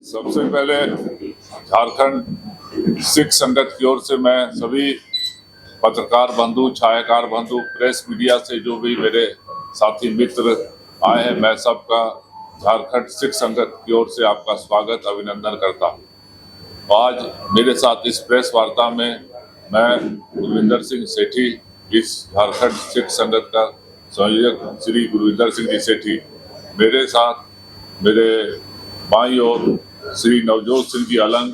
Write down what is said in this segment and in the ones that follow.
सबसे पहले झारखंड सिख संगत की ओर से मैं सभी पत्रकार बंधु, छायाकार बंधु, प्रेस मीडिया से जो भी मेरे साथी मित्र आए हैं, मैं सबका झारखंड सिख संगत की ओर से आपका स्वागत, अभिनंदन करता हूँ। आज मेरे साथ इस प्रेस वार्ता में मैं गुरविंदर सिंह सेठी, इस झारखंड सिख संगत का संयोजक श्री गुरविंदर सिंह जी सेठी, मेरे साथ मेरे बाईं ओर श्री नवजोत सिंह जी अलंग,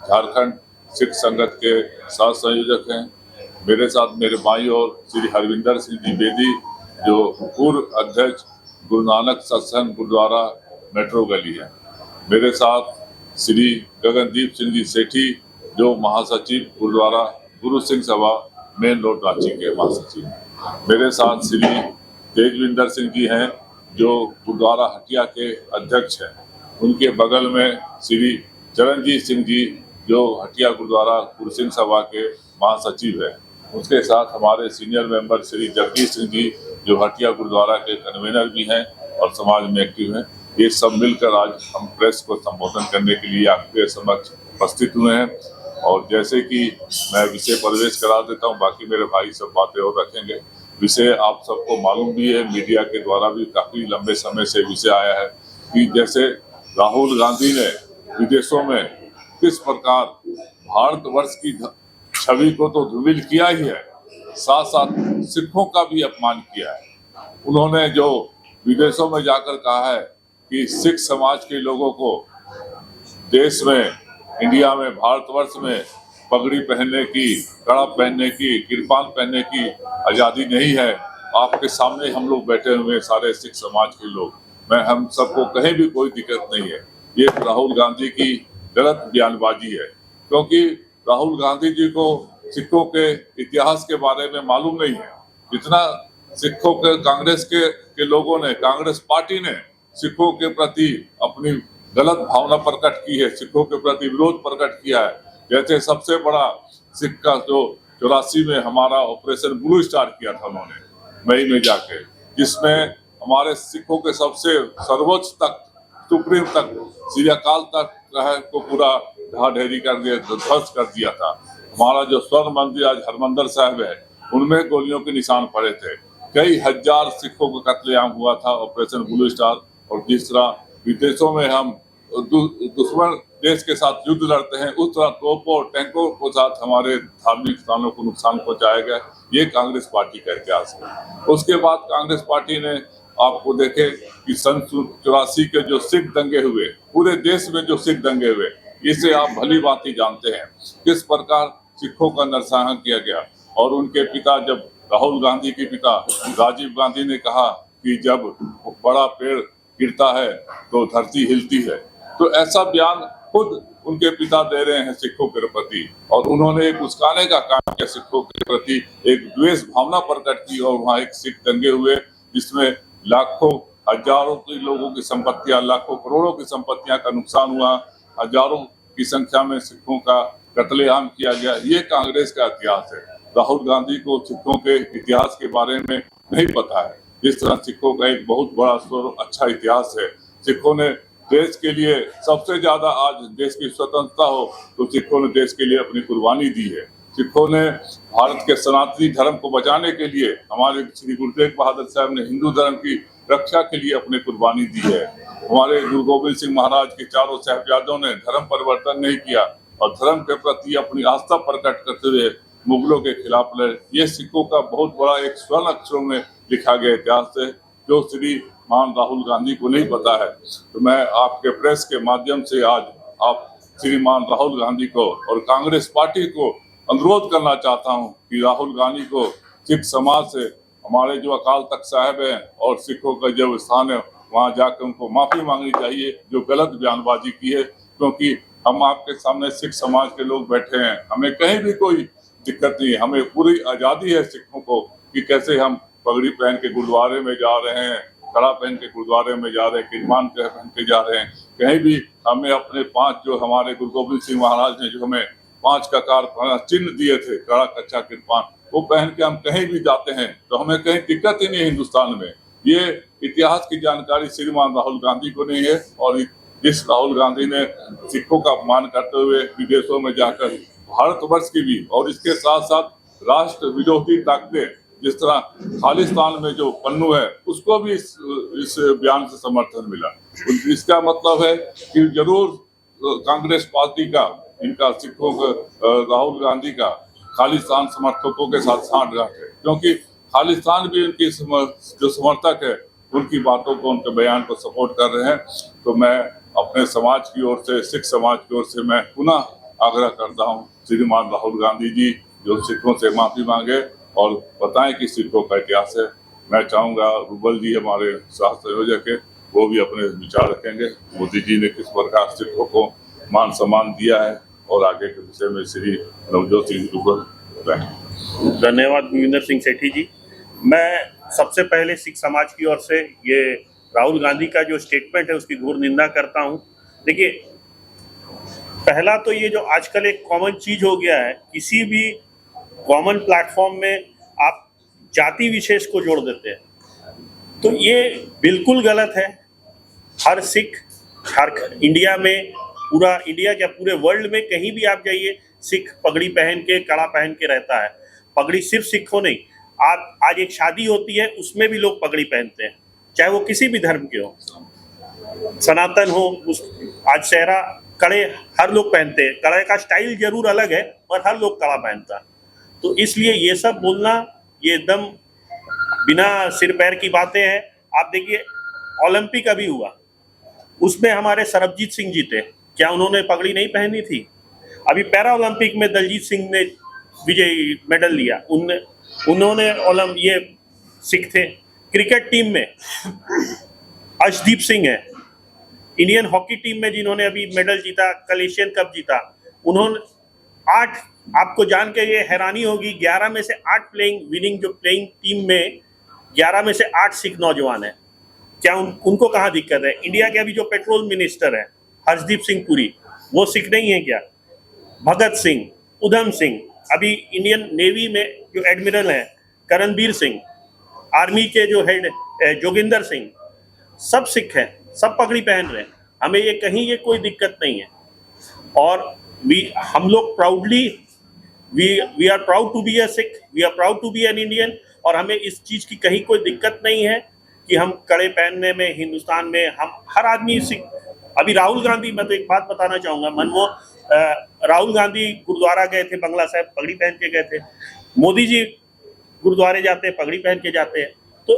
झारखंड सिख संगत के साथ संयोजक हैं। मेरे साथ मेरे बाईं ओर श्री हरविंदर सिंह जी बेदी, जो पूर्व अध्यक्ष गुरु नानक सत्संग गुरुद्वारा मेट्रो गली है। मेरे साथ श्री गगनदीप सिंह जी सेठी, जो महासचिव गुरुद्वारा गुरु सिंह सभा मेन रोड रांची के महासचिव। मेरे साथ श्री तेजविंदर सिंह जी हैं, जो गुरुद्वारा हटिया के अध्यक्ष हैं। उनके बगल में श्री चरणजीत सिंह जी, जो हटिया गुरुद्वारा गुरु सिंह सभा के महासचिव है। उसके साथ हमारे सीनियर मेंबर श्री जगदीश सिंह जी, जो हटिया गुरुद्वारा के कन्वीनर भी हैं और समाज में एक्टिव हैं। ये सब मिलकर आज हम प्रेस को संबोधन करने के लिए आपके समक्ष उपस्थित हुए हैं। और जैसे कि मैं विषय प्रवेश करा देता हूँ, बाकी मेरे भाई सब बातें और रखेंगे। विषय आप सबको मालूम भी है, मीडिया के द्वारा भी काफी लंबे समय से विषय आया है कि जैसे राहुल गांधी ने विदेशों में किस प्रकार भारतवर्ष की छवि को तो धूमिल किया ही है, साथ साथ सिखों का भी अपमान किया है। उन्होंने जो विदेशों में जाकर कहा है कि सिख समाज के लोगों को देश में, इंडिया में, भारतवर्ष में पगड़ी पहनने की, कड़ा पहनने की, किरपान पहनने की आज़ादी नहीं है। आपके सामने हम लोग बैठे हुए सारे सिख समाज के लोग, मैं हम सबको कहीं भी कोई दिक्कत नहीं है। ये राहुल गांधी की गलत बयानबाजी है, क्योंकि राहुल गांधी जी को सिखों के इतिहास के बारे में मालूम नहीं है। जितना सिखों के कांग्रेस के लोगों ने, कांग्रेस पार्टी ने सिखों के प्रति अपनी गलत भावना प्रकट की है, सिखों के प्रति विरोध प्रकट किया है। जैसे सबसे बड़ा सिख का जो 84 में हमारा ऑपरेशन ब्लू स्टार किया था उन्होंने मई में जाके, जिसमें हमारे सिखों के सबसे सर्वोच्च तक, सुप्रीम तक, श्री अकाल तक को पूरा ढा ढेरी कर दिया, ध्वस्त कर दिया था। हमारा जो स्वर्ण मंदिर आज हरमंदिर साहिब है, उनमें गोलियों के निशान पड़े थे। कई हजार सिखों का कत्लेआम हुआ था ऑपरेशन ब्लू स्टार। और जिस तरह विदेशों में हम दुश्मन देश के साथ युद्ध लड़ते हैं, उस तरह तोपों और टैंकों के साथ हमारे धार्मिक स्थानों को नुकसान पहुंचाया गया। ये कांग्रेस पार्टी का इतिहास है। उसके बाद कांग्रेस पार्टी ने, आपको देखे कि सन 84 के जो सिख दंगे हुए, पूरे देश में जो सिख दंगे हुए, इसे आप भली भांति जानते हैं किस प्रकार सिखों का नरसंहार किया गया। और उनके पिता, जब राहुल गांधी के पिता राजीव गांधी ने कहा कि जब बड़ा पेड़ गिरता है तो धरती हिलती है, तो ऐसा बयान खुद उनके पिता दे रहे हैं सिखों के प्रति। और उन्होंने एक उस्काने का काम किया, सिखों के प्रति एक द्वेष भावना प्रकट की। और वहाँ एक सिख दंगे हुए, जिसमें लाखों, हजारों के लोगों की संपत्तियां, लाखों करोड़ों की संपत्तियां का नुकसान हुआ। हजारों की संख्या में सिखों का कत्लेआम किया गया। ये कांग्रेस का इतिहास है। राहुल गांधी को सिखों के इतिहास के बारे में नहीं पता है। जिस तरह सिखों का एक बहुत बड़ा अच्छा इतिहास है। सिखों ने देश के लिए सबसे ज्यादा, आज देश की स्वतंत्रता हो तो सिखों ने देश के लिए अपनी कुर्बानी दी है। सिखों ने भारत के सनातनी धर्म को बचाने के लिए, हमारे श्री गुरु तेग बहादुर साहब ने हिंदू धर्म की रक्षा के लिए अपनी कुर्बानी दी है। हमारे गुरु गोविंद सिंह महाराज के चारों साहिबजादों ने धर्म परिवर्तन नहीं किया और धर्म के प्रति अपनी आस्था प्रकट करते हुए मुगलों के खिलाफ लड़े। ये सिखों का बहुत बड़ा एक स्वर्ण अक्षरों में लिखा गया इतिहास है, जो श्री मान राहुल गांधी को नहीं पता है। तो मैं आपके प्रेस के माध्यम से आज आप श्रीमान राहुल गांधी को और कांग्रेस पार्टी को अनुरोध करना चाहता हूं कि राहुल गांधी को सिख समाज से, हमारे जो अकाल तख्त साहिब हैं और सिखों का जो स्थान है, वहां जाकर उनको माफी मांगनी चाहिए जो गलत बयानबाजी की है। क्योंकि हम आपके सामने सिख समाज के लोग बैठे हैं, हमें कहीं भी कोई दिक्कत नहीं है। हमें पूरी आजादी है सिखों को कि कैसे हम पगड़ी पहन के गुरुद्वारे में जा रहे हैं, कड़ा पहन के गुरुद्वारे में जा रहे हैं, किरपान पहन के जा रहे हैं। कहीं भी हमें अपने 5, जो हमारे गुरु गोविंद सिंह महाराज ने जो हमें 5 ककार चिन्ह दिए थे, कड़ा, कच्चा, किरपान, वो पहन के हम कहीं भी जाते हैं तो हमें कहीं दिक्कत ही नहीं है हिंदुस्तान में। ये इतिहास की जानकारी श्रीमान राहुल गांधी को नहीं है और जिस राहुल गांधी ने सिखों का अपमान करते हुए विदेशों में जाकर भारतवर्ष की भी और इसके साथ साथ राष्ट्र विरोधी ताकतें जिस तरह खालिस्तान में जो पन्नू है उसको भी इस बयान से समर्थन मिला। इसका मतलब है कि जरूर कांग्रेस पार्टी का इनका सिखों का राहुल गांधी का खालिस्तान समर्थकों के साथ सांठगांठ है, क्योंकि खालिस्तान भी उनकी जो समर्थक है उनकी बातों को, उनके बयान को सपोर्ट कर रहे हैं। तो मैं अपने समाज की ओर से, सिख समाज की ओर से मैं पुनः आग्रह करता हूँ श्रीमान राहुल गांधी जी जो सिखों से माफी मांगे और बताएं कि सिखों का इतिहास है। मैं चाहूँगा रूबल जी हमारे स्वास्थ्य संयोजक है, वो भी अपने विचार रखेंगे मोदी जी ने किस प्रकार सिखों को मान सम्मान दिया है और आगे के विषय में श्री नवजोत सिंह रूबल रहेंगे। धन्यवाद भूपिंदर सिंह सेठी जी। मैं सबसे पहले सिख समाज की ओर से ये राहुल गांधी का जो स्टेटमेंट है उसकी घोर निंदा करता हूँ। देखिए, पहला तो ये जो आजकल एक कॉमन चीज हो गया है, किसी भी कॉमन प्लेटफॉर्म में आप जाति विशेष को जोड़ देते हैं, तो ये बिल्कुल गलत है। हर सिख इंडिया में, पूरा इंडिया क्या पूरे वर्ल्ड में कहीं भी आप जाइए, सिख पगड़ी पहन के, कड़ा पहन के रहता है। पगड़ी सिर्फ सिखों नहीं, आप आज एक शादी होती है उसमें भी लोग पगड़ी पहनते हैं, चाहे वो किसी भी धर्म के हो, सनातन हो, आज सेहरा, कड़े हर लोग पहनते हैं। कड़े का स्टाइल जरूर अलग है पर हर लोग कड़ा पहनता है। तो इसलिए ये सब बोलना ये एकदम बिना सिर पैर की बातें हैं। आप देखिए, ओलंपिक अभी हुआ, उसमें हमारे सरबजीत सिंह जीते, क्या उन्होंने पगड़ी नहीं पहनी थी? अभी पैरा ओलंपिक में दलजीत सिंह ने विजयी मेडल लिया, उन्होंने ये सिख थे। क्रिकेट टीम में अर्शदीप सिंह है, इंडियन हॉकी टीम में जिन्होंने अभी मेडल जीता, कल एशियन कप जीता, उन्होंने 8, आपको जान के ये हैरानी होगी, 11 में से 8 विनिंग टीम में 11 में से 8 सिख नौजवान हैं। क्या उनको कहाँ दिक्कत है? इंडिया के अभी जो पेट्रोल मिनिस्टर है हरदीप सिंह पुरी, वो सिख नहीं है क्या? भगत सिंह, उधम सिंह, अभी इंडियन नेवी में जो एडमिरल हैं करणबीर सिंह, आर्मी के जो हेड जोगिंदर सिंह, सब सिख हैं, सब पगड़ी पहन रहे हैं। हमें ये कहीं ये कोई दिक्कत नहीं है। और हम लोग proudly we are proud to be a Sikh, we are proud to be an Indian. और हमें इस चीज़ की कहीं कोई दिक्कत नहीं है कि हम कड़े पहनने में, हिंदुस्तान में हम हर आदमी सिख। अभी राहुल गांधी, मैं तो एक बात बताना चाहूँगा, राहुल गांधी गुरुद्वारा गए थे, बंगला साहब पगड़ी पहन के गए थे। मोदी जी गुरुद्वारे जाते हैं, पगड़ी पहन के जाते हैं। तो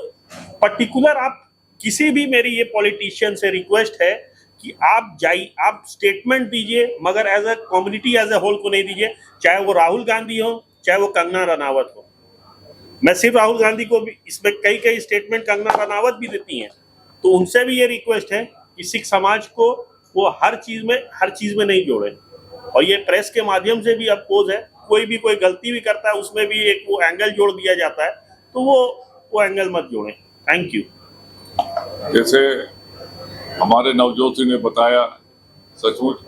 पर्टिकुलर आप किसी भी, मेरी ये पॉलिटिशियन से रिक्वेस्ट है कि आप स्टेटमेंट दीजिए, मगर as a community, as a whole को नहीं दीजिए। चाहे वो राहुल गांधी हो, चाहे वो कंगना रनावत हो। मैं सिर्फ राहुल गांधी को भी, इसमें कई स्टेटमेंट कंगना रनावत भी देती हैं, तो उनसे भी ये रिक्वेस्ट है कि सिख समाज को वो हर चीज़ में नहीं जोड़े। और ये प्रेस के माध्यम से भी अपोज है, कोई गलती भी करता है उसमें भी एक वो एंगल जोड़ दिया जाता है, तो वो एंगल मत जोड़ें। Thank you. जैसे हमारे नवजोत सिंह ने बताया, सचमुच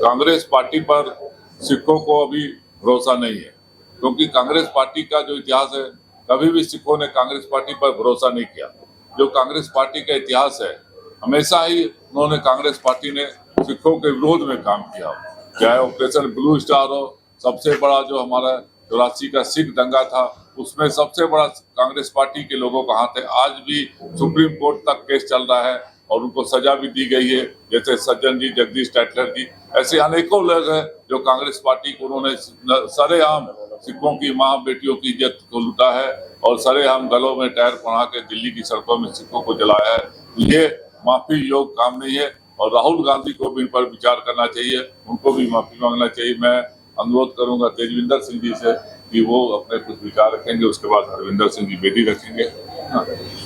कांग्रेस पार्टी पर सिखों को अभी भरोसा नहीं है, क्योंकि कांग्रेस पार्टी का जो इतिहास है, कभी भी सिखों ने कांग्रेस पार्टी पर भरोसा नहीं किया। जो कांग्रेस पार्टी का इतिहास है, हमेशा ही उन्होंने, कांग्रेस पार्टी ने सिखों के विरोध में काम किया, चाहे ऑपरेशन ब्लू स्टार हो, सबसे बड़ा जो हमारा 84 का सिख दंगा था, उसमें सबसे बड़ा कांग्रेस पार्टी के लोगों का हाथ है। आज भी सुप्रीम कोर्ट तक केस चल रहा है और उनको सजा भी दी गई है, जैसे सज्जन जी, जगदीश टाइटलर जी, ऐसे अनेकों लोग हैं जो कांग्रेस पार्टी को उन्होंने सरेआम सिखों की माँ बेटियों की इज्जत को लूटा है और सरेआम गलों में टायर पड़ा के दिल्ली की सड़कों में सिखों को जलाया है। ये माफी योग काम नहीं है और राहुल गांधी को भी इन पर विचार करना चाहिए, उनको भी माफी मांगना चाहिए। मैं अनुरोध करूंगा तेजविंदर सिंह जी से कि वो अपने कुछ विचार रखेंगे, उसके बाद हरविंदर सिंह जी बेटी रखेंगे।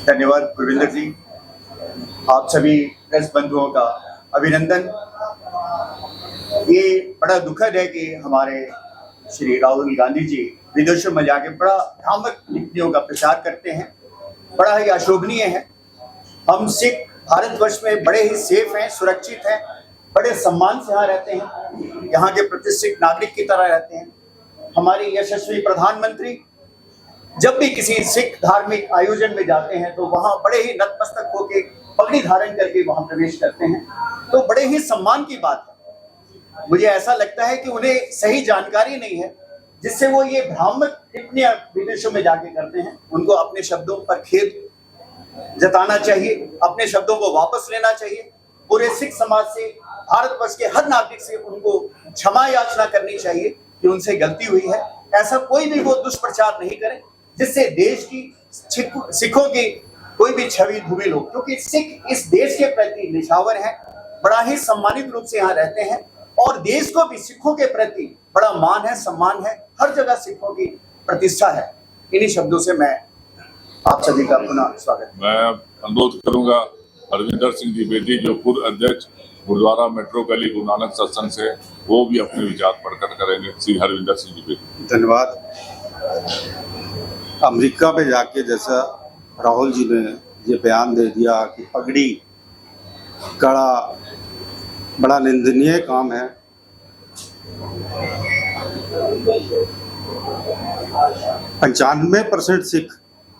धन्यवाद गुरविंदर जी, आप सभी प्रेस बंधुओं का अभिनंदन। ये बड़ा दुखद है कि हमारे श्री राहुल गांधी जी विदेशों में जाके बड़ा भ्रामक नीतियों का प्रचार करते हैं, बड़ा ही अशोभनीय है। हम सिख भारतवर्ष में बड़े ही सेफ हैं, सुरक्षित हैं, बड़े सम्मान से यहाँ रहते हैं, यहाँ के प्रतिष्ठित नागरिक की तरह रहते हैं। हमारे यशस्वी प्रधानमंत्री जब भी किसी सिख धार्मिक आयोजन में जाते हैं तो वहाँ बड़े ही नतमस्तक होके पगड़ी धारण करके वहां प्रवेश करते हैं, तो बड़े ही सम्मान की बात है। मुझे ऐसा लगता है कि उन्हें सही जानकारी नहीं है, जिससे वो ये भ्रामक टिप्पणियां विदेशों में जाके करते हैं। उनको अपने शब्दों पर खेद जताना चाहिए, अपने शब्दों को वापस लेना चाहिए। पूरे सिख समाज से, भारतवर्ष के हर नागरिक से उनको क्षमा याचना करनी चाहिए कि उनसे गलती हुई है। ऐसा कोई भी वो दुष्प्रचार नहीं करे जिससे देश की, सिखों की कोई भी छवि धूमिल हो, क्योंकि सिख इस देश के प्रति निछावर हैं, बड़ा ही सम्मानित रूप से यहाँ रहते हैं और देश को भी सिखों के प्रति बड़ा मान है, सम्मान है, हर जगह सिखों की प्रतिष्ठा है। इन्हीं शब्दों से मैं आप सभी का पुनः स्वागत। मैं अनुरोध करूंगा हरविंदर सिंह जी बेदी, जो पूर्व अध्यक्ष गुरुद्वारा मेट्रो गली गुरु नानक सत्संग से, वो भी अपने विचार प्रकट करेंगे। श्री हरविंदर सिंह जी बेदी। धन्यवाद। अमेरिका में जाके जैसा राहुल जी ने ये बयान दे दिया कि पगड़ी कड़ा बड़ा निंदनीय काम है। 95% सिख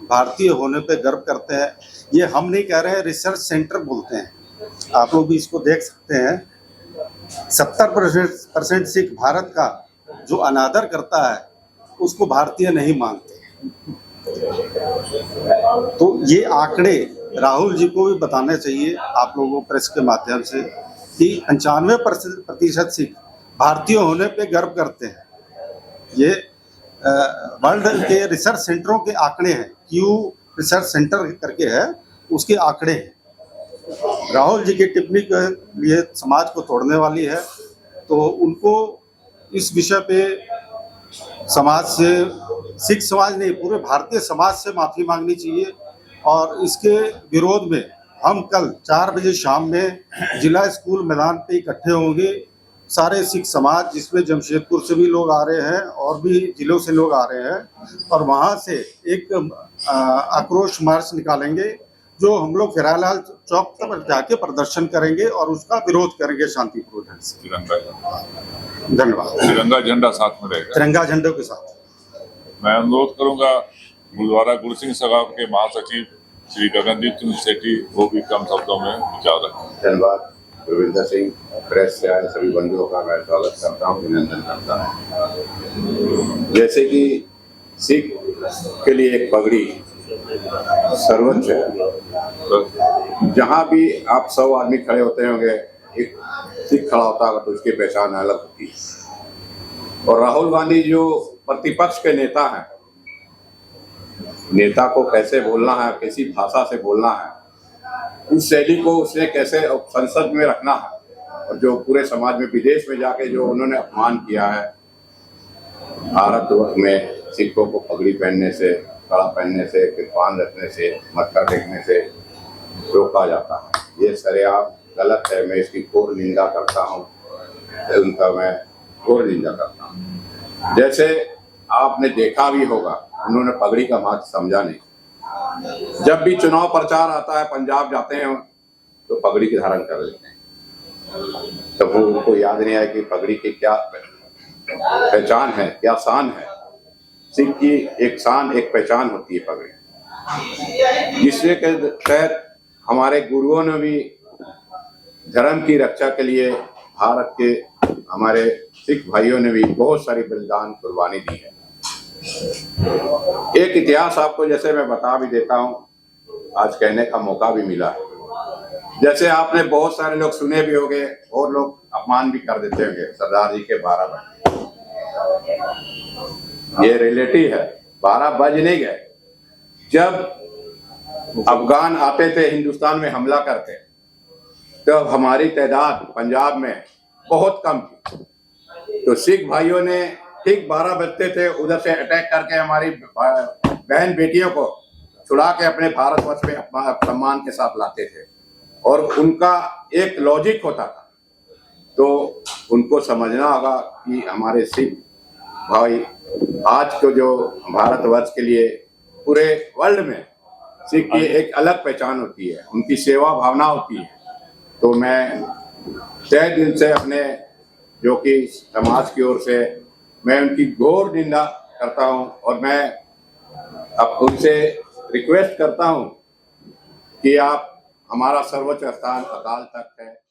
भारतीय होने पे गर्व करते हैं। ये हम नहीं कह रहे हैं, रिसर्च सेंटर बोलते हैं, आप लोग भी इसको देख सकते हैं। 70% सिख भारत का जो अनादर करता है उसको भारतीय नहीं मानते। तो ये आंकड़े राहुल जी को भी बताने चाहिए आप लोगों प्रेस के माध्यम से कि 95% सिख भारतीय होने पे गर्व करते हैं। ये वर्ल्ड के रिसर्च सेंटरों के आंकड़े हैं, क्यू रिसर्च सेंटर करके है, उसके आंकड़े हैं। राहुल जी की टिप्पणी के लिए समाज को तोड़ने वाली है, तो उनको इस विषय पे समाज से, सिख समाज नहीं पूरे भारतीय समाज से माफ़ी मांगनी चाहिए। और इसके विरोध में हम कल 4 बजे शाम में जिला स्कूल मैदान पे इकट्ठे होंगे। सारे सिख समाज, जिसमें जमशेदपुर से भी लोग आ रहे हैं और भी जिलों से लोग आ रहे हैं, और वहाँ से एक आक्रोश मार्च निकालेंगे जो हम लोग खैरालाल चौक पर जाके प्रदर्शन करेंगे और उसका विरोध करेंगे शांतिपूर्ण ढंग से। धन्यवाद। तिरंगा झंडा साथ में रहेगा, तिरंगा झंडे के साथ। मैं अनुरोध करूंगा गुरुद्वारा गुरु सिंह सभा के महासचिव श्री गगनदीप सिंह सेठी, वो भी कम शब्दों में विचार रखें। धन्यवाद। गुरविंदर सिंह, प्रेस से आए सभी बंधुओं का मैं स्वागत करता हूँ, अभिनंदन करता हूँ। जैसे कि सिख के लिए एक पगड़ी सर्वोच्च है। जहाँ भी आप 100 आदमी खड़े होते होंगे, एक सिख खड़ा होता है तो उसकी पहचान अलग होती है। और राहुल गांधी जो प्रतिपक्ष के नेता हैं, नेता को कैसे बोलना है, कैसी भाषा से बोलना है, उस शैली को उसने कैसे संसद में रखना है, और जो पूरे समाज में, विदेश में जाके जो उन्होंने अपमान किया है, भारत में सिखों को पगड़ी पहनने से, कड़ा पहनने से, कृपान रखने से, मत्था टेकने से रोका जाता है। ये सरेआम गलत है। मैं इसकी घोर निंदा करता हूँ, उनका मैं घोर निंदा करता हूँ। जैसे आपने देखा भी होगा, उन्होंने पगड़ी का महत्व समझा नहीं। जब भी चुनाव प्रचार आता है, पंजाब जाते हैं तो पगड़ी की धारण कर लेते हैं, तब वो उनको याद नहीं आया कि पगड़ी की क्या पहचान है, क्या शान है। सिख की एक शान, एक पहचान होती है पगड़ी, जिसके तहत हमारे गुरुओं ने भी धर्म की रक्षा के लिए, भारत के हमारे सिख भाइयों ने भी बहुत सारी बलिदान कुर्बानी दी है। एक इतिहास आपको जैसे मैं बता भी देता हूँ, आज कहने का मौका भी मिला है। जैसे आपने बहुत सारे लोग सुने भी होंगे और लोग अपमान भी कर देते होंगे, सरदार जी के 12 बज, ये रिलेटिव है, 12 बज नहीं गए। जब अफगान आते थे हिंदुस्तान में हमला करते, तो हमारी तादाद पंजाब में बहुत कम थी, तो सिख भाइयों ने ठीक 12 बजते थे उधर से अटैक करके हमारी बहन बेटियों को छुड़ा के अपने भारतवर्ष में सम्मान के साथ लाते थे। और उनका एक लॉजिक होता था, तो उनको समझना होगा कि हमारे सिख भाई आज को जो भारतवर्ष के लिए पूरे वर्ल्ड में सिख की एक अलग पहचान होती है, उनकी सेवा भावना होती है। तो मैं तहे दिल से अपने, जो कि समाज की ओर से, मैं उनकी घोर निंदा करता हूं, और मैं अब उनसे रिक्वेस्ट करता हूं कि आप हमारा सर्वोच्च स्थान अकाल तख्त है।